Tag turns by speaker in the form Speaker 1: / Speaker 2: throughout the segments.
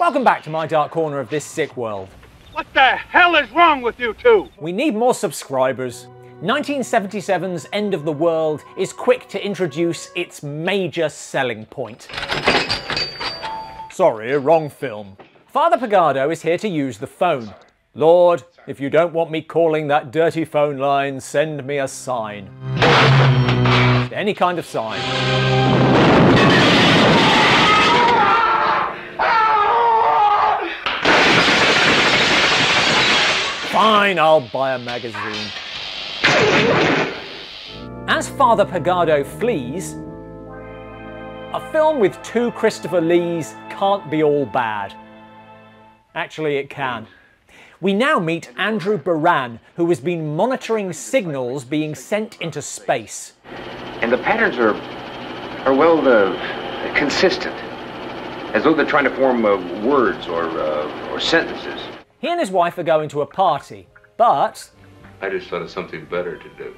Speaker 1: Welcome back to my dark corner of this sick world.
Speaker 2: What the hell is wrong with you two?
Speaker 1: We need more subscribers. 1977's End of the World is quick to introduce its major selling point. Sorry, wrong film. Father Pagado is here to use the phone. Lord, if you don't want me calling that dirty phone line, send me a sign. Any kind of sign. Fine, I'll buy a magazine. As Father Pagado flees, a film with two Christopher Lees can't be all bad. Actually, it can. We now meet Andrew Buran, who has been monitoring signals being sent into space.
Speaker 3: And the patterns are well, consistent. As though they're trying to form words or sentences.
Speaker 1: He and his wife are going to a party, but...
Speaker 4: I just thought of something better to do.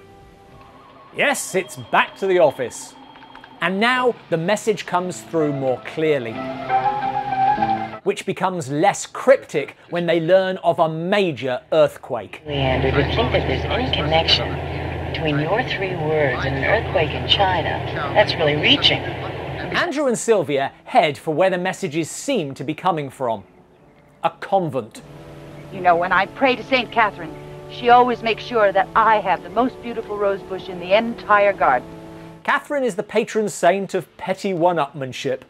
Speaker 1: Yes, it's back to the office. And now the message comes through more clearly, which becomes less cryptic when they learn of a major earthquake.
Speaker 5: Leander, to think that there's any connection between your three words and an earthquake in China, that's really reaching.
Speaker 1: Andrew and Sylvia head for where the messages seem to be coming from. A convent.
Speaker 6: You know, when I pray to St. Catherine, she always makes sure that I have the most beautiful rose bush in the entire garden.
Speaker 1: Catherine is the patron saint of petty one-upmanship.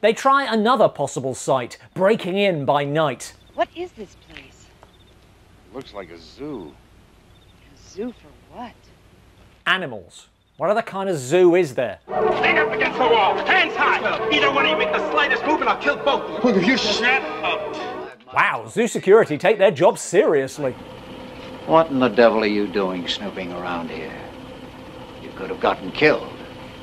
Speaker 1: They try another possible site, breaking in by night.
Speaker 6: What is this place?
Speaker 3: Looks like a zoo.
Speaker 6: A zoo for what?
Speaker 1: Animals. What other kind of zoo is there?
Speaker 2: Stand up against the wall. Hands high. Either one of you make the slightest move and I'll kill both of you.
Speaker 3: Look, if you
Speaker 2: Shut up.
Speaker 1: Wow, zoo security take their job seriously.
Speaker 7: What in the devil are you doing snooping around here? You could have gotten killed.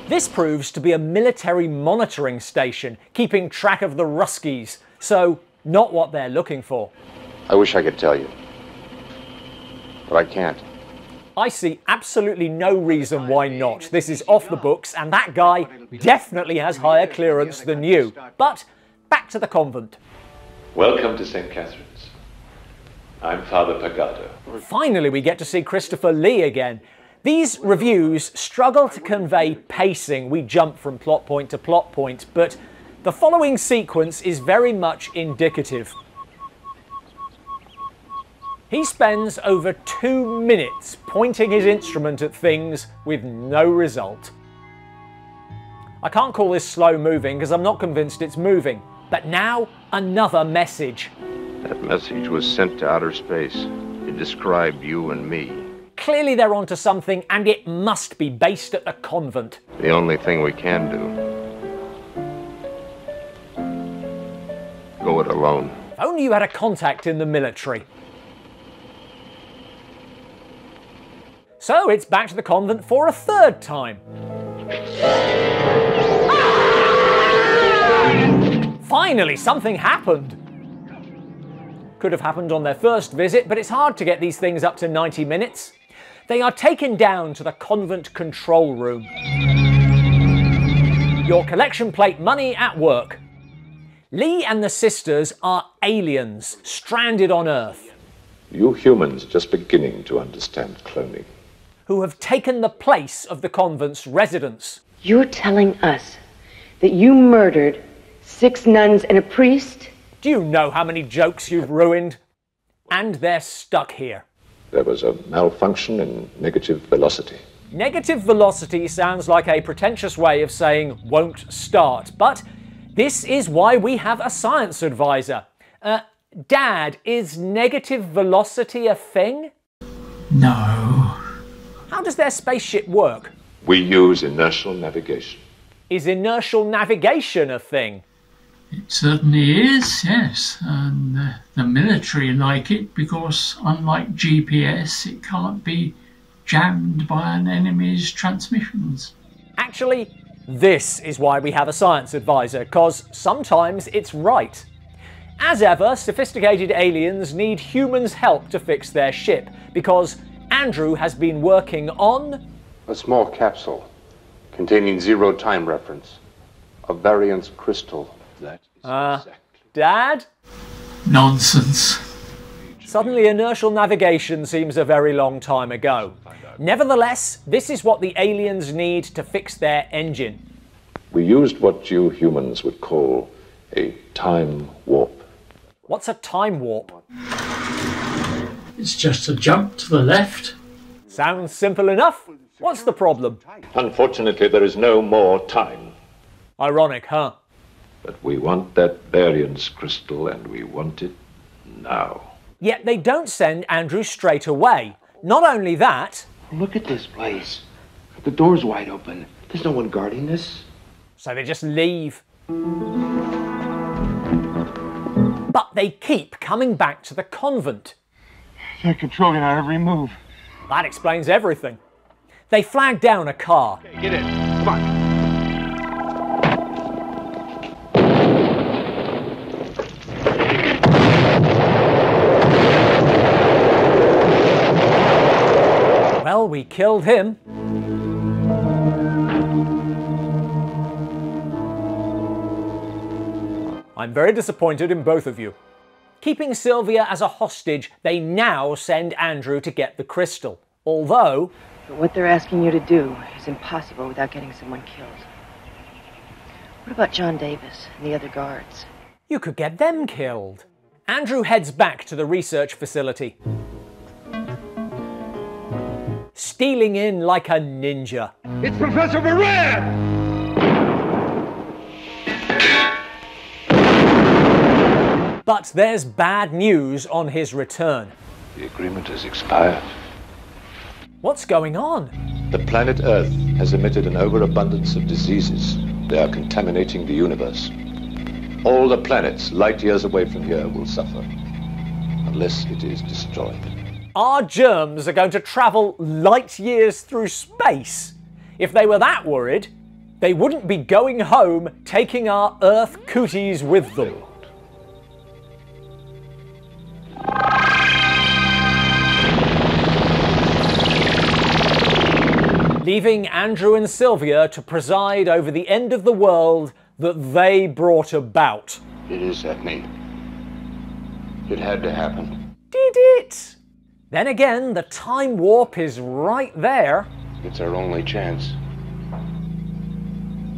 Speaker 1: This proves to be a military monitoring station, keeping track of the Ruskies, so not what they're looking for.
Speaker 3: I wish I could tell you. But I can't.
Speaker 1: I see absolutely no reason why not. This is off the books, and that guy definitely has higher clearance than you. But back to the convent.
Speaker 4: Welcome to St. Catherine's. I'm Father Pagado.
Speaker 1: Finally, we get to see Christopher Lee again. These reviews struggle to convey pacing. We jump from plot point to plot point, but the following sequence is very much indicative. He spends over 2 minutes pointing his instrument at things with no result. I can't call this slow moving because I'm not convinced it's moving. But now, another message.
Speaker 3: That message was sent to outer space. It described you and me.
Speaker 1: Clearly they're onto something, and it must be based at the convent.
Speaker 3: The only thing we can do. Go it alone.
Speaker 1: If only you had a contact in the military. So it's back to the convent for a third time. Finally, something happened. Could have happened on their first visit, but it's hard to get these things up to 90 minutes. They are taken down to the convent control room. Your collection plate money at work. Lee and the sisters are aliens, stranded on Earth.
Speaker 4: You humans just beginning to understand cloning.
Speaker 1: Who have taken the place of the convent's residents.
Speaker 5: You're telling us that you murdered 6 nuns and a priest?
Speaker 1: Do you know how many jokes you've ruined? And they're stuck here.
Speaker 4: There was a malfunction in negative velocity.
Speaker 1: Negative velocity sounds like a pretentious way of saying won't start, but this is why we have a science advisor. Dad, is negative velocity a thing?
Speaker 8: No.
Speaker 1: How does their spaceship work?
Speaker 4: We use inertial navigation.
Speaker 1: Is inertial navigation a thing?
Speaker 8: It certainly is, yes. And the military like it because, unlike GPS, it can't be jammed by an enemy's transmissions.
Speaker 1: Actually, this is why we have a science advisor, because sometimes it's right. As ever, sophisticated aliens need humans' help to fix their ship, because Andrew has been working on...
Speaker 3: A small capsule containing 0 time reference. A variance crystal. That is exactly...
Speaker 1: Dad?
Speaker 8: Nonsense.
Speaker 1: Suddenly inertial navigation seems a very long time ago. Nevertheless, this is what the aliens need to fix their engine.
Speaker 4: We used what you humans would call a time warp.
Speaker 1: What's a time warp?
Speaker 8: It's just a jump to the left.
Speaker 1: Sounds simple enough. What's the problem?
Speaker 4: Unfortunately, there is no more time.
Speaker 1: Ironic, huh?
Speaker 4: But we want that variance crystal, and we want it now.
Speaker 1: Yet they don't send Andrew straight away. Not only that...
Speaker 3: Look at this place. The door's wide open. There's no one guarding this.
Speaker 1: So they just leave. But they keep coming back to the convent.
Speaker 2: They're controlling our every move.
Speaker 1: That explains everything. They flag down a car.
Speaker 2: Okay, get in. Come on.
Speaker 1: Well, we killed him. I'm very disappointed in both of you. Keeping Sylvia as a hostage, they now send Andrew to get the crystal. Although...
Speaker 6: But what they're asking you to do is impossible without getting someone killed. What about John Davis and the other guards?
Speaker 1: You could get them killed. Andrew heads back to the research facility. Stealing in like a ninja.
Speaker 2: It's Professor Moran!
Speaker 1: But there's bad news on his return.
Speaker 4: The agreement has expired.
Speaker 1: What's going on?
Speaker 4: The planet Earth has emitted an overabundance of diseases. They are contaminating the universe. All the planets light years away from here will suffer, unless it is destroyed.
Speaker 1: Our germs are going to travel light years through space. If they were that worried, they wouldn't be going home taking our Earth cooties with them. Leaving Andrew and Sylvia to preside over the end of the world that they brought about.
Speaker 3: It is happening. It had to happen.
Speaker 1: Did it? Then again, the time warp is right there.
Speaker 3: It's our only chance.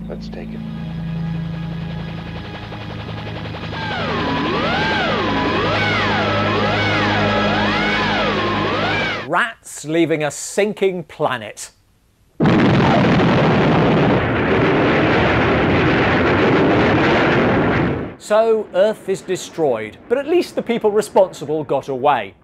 Speaker 3: Let's take it.
Speaker 1: Rats leaving a sinking planet. So Earth is destroyed, but at least the people responsible got away.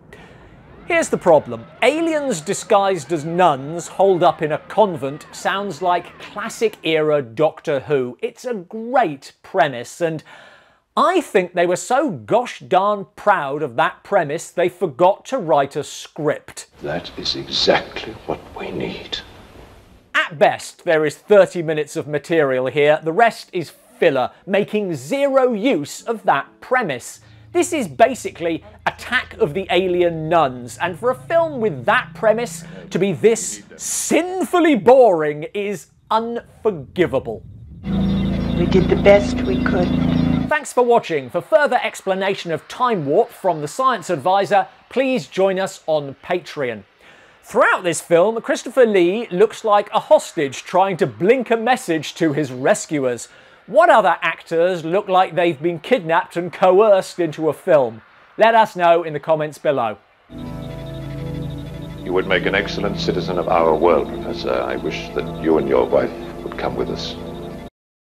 Speaker 1: Here's the problem. Aliens disguised as nuns holed up in a convent sounds like classic era Doctor Who. It's a great premise, and I think they were so gosh darn proud of that premise they forgot to write a script.
Speaker 4: That is exactly what we need.
Speaker 1: At best, there is 30 minutes of material here. The rest is filler, making zero use of that premise. This is basically Attack of the Alien Nuns, and for a film with that premise to be this sinfully boring is unforgivable.
Speaker 6: We did the best we could.
Speaker 1: Thanks for watching. For further explanation of Time Warp from The Science Advisor, please join us on Patreon. Throughout this film, Christopher Lee looks like a hostage trying to blink a message to his rescuers. What other actors look like they've been kidnapped and coerced into a film? Let us know in the comments below.
Speaker 4: You would make an excellent citizen of our world, Professor. I wish that you and your wife would come with us.